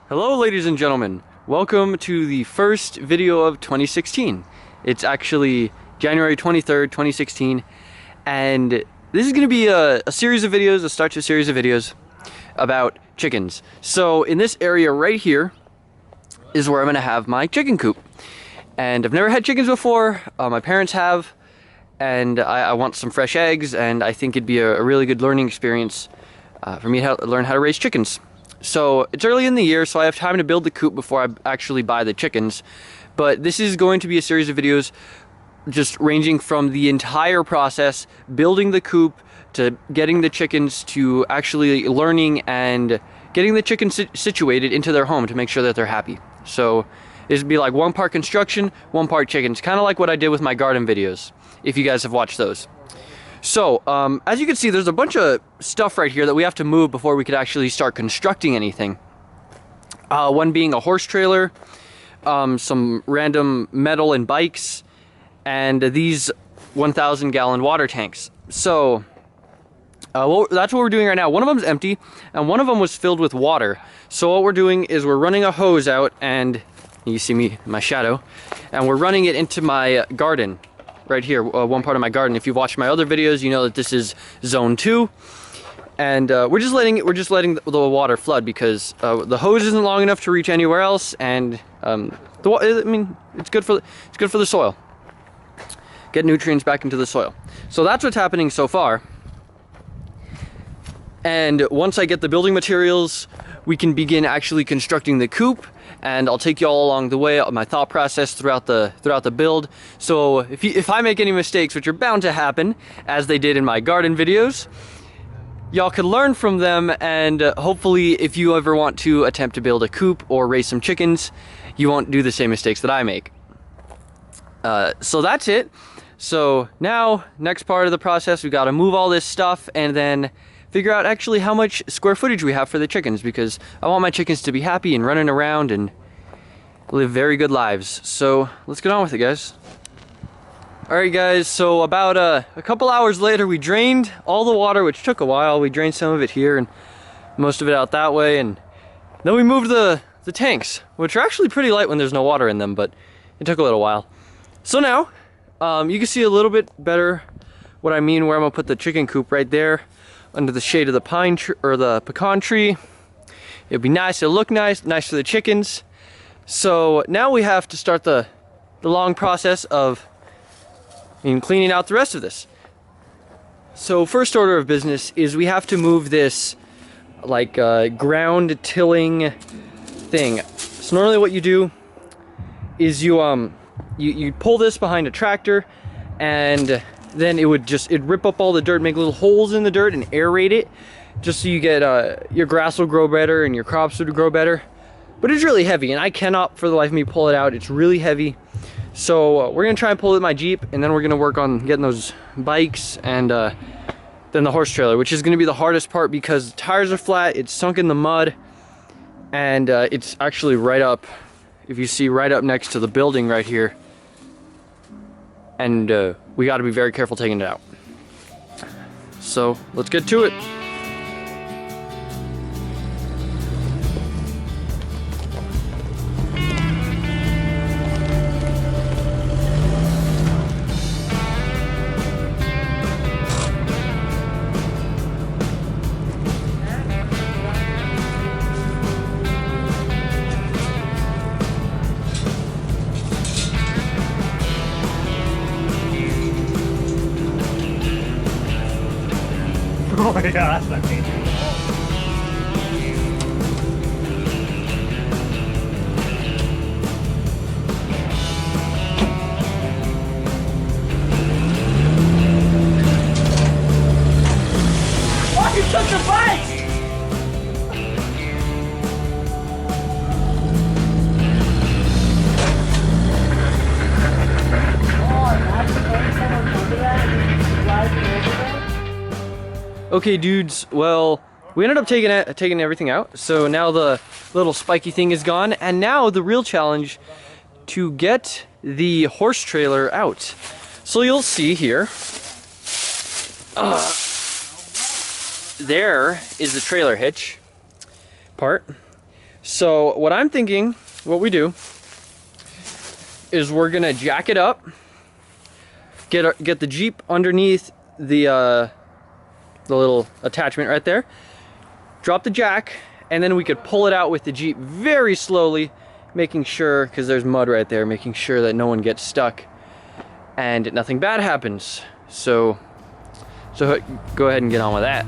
Hello ladies and gentlemen, welcome to the first video of 2016. It's actually January 23rd, 2016, and this is going to be a series of videos, a start to a series of videos about chickens. So in this area right here is where I'm going to have my chicken coop. And I've never had chickens before, my parents have, and I want some fresh eggs, and I think it'd be a really good learning experience for me to learn how to raise chickens. So it's early in the year, so I have time to build the coop before I actually buy the chickens. But this is going to be a series of videos just ranging from the entire process, building the coop, to getting the chickens, to actually learning and getting the chickens situated into their home to make sure that they're happy. So this would be like one part construction, one part chickens, kind of like what I did with my garden videos, if you guys have watched those. So, as you can see, there's a bunch of stuff right here that we have to move before we could actually start constructing anything. One being a horse trailer, some random metal and bikes, and these 1,000-gallon water tanks. So, that's what we're doing right now. One of them's empty, and one of them was filled with water. So what we're doing is we're running a hose out, and you see me, my shadow, and we're running it into my garden. Right here, one part of my garden. If you've watched my other videos, you know that this is zone 2, and we're just letting the water flood because the hose isn't long enough to reach anywhere else, and it's good for the soil. Get nutrients back into the soil. So that's what's happening so far. And once I get the building materials, we can begin actually constructing the coop. And I'll take you all along the way, my thought process throughout the build. So if I make any mistakes, which are bound to happen, as they did in my garden videos, y'all can learn from them, and hopefully if you ever want to attempt to build a coop or raise some chickens, you won't do the same mistakes that I make. So that's it. So now, next part of the process, we gotta move all this stuff and then figure out actually how much square footage we have for the chickens, because I want my chickens to be happy and running around and live very good lives. So let's get on with it, guys. Alright guys, so about a couple hours later we drained all the water, which took a while. We drained some of it here and most of it out that way, and then we moved the tanks, which are actually pretty light when there's no water in them, but it took a little while. So now, you can see a little bit better what I mean, where I'm gonna put the chicken coop right there, under the shade of the pine tree or the pecan tree. It'd be nice, it'll look nice for the chickens. So now we have to start the long process of cleaning out the rest of this. So first order of business is we have to move this like ground tilling thing. So normally what you do is you pull this behind a tractor, and then it'd rip up all the dirt, make little holes in the dirt and aerate it, just so you get your grass will grow better and your crops would grow better. But it's really heavy, and I cannot for the life of me pull it out. It's really heavy. So we're gonna try and pull it with my Jeep, and then we're gonna work on getting those bikes and then the horse trailer, which is gonna be the hardest part because the tires are flat, it's sunk in the mud, and it's actually right up, if you see, right up next to the building right here. And we got to be very careful taking it out. So let's get to it. Oh my god, that's not me. Oh, you took the bike! Okay dudes, well, we ended up taking everything out, so now the little spiky thing is gone, and now the real challenge to get the horse trailer out. So you'll see here, there is the trailer hitch part, So what I'm thinking, what we do, is we're gonna jack it up, get the Jeep underneath the little attachment right there, drop the jack, and then we could pull it out with the Jeep very slowly, making sure, because there's mud right there, making sure that no one gets stuck and nothing bad happens. So go ahead and get on with that.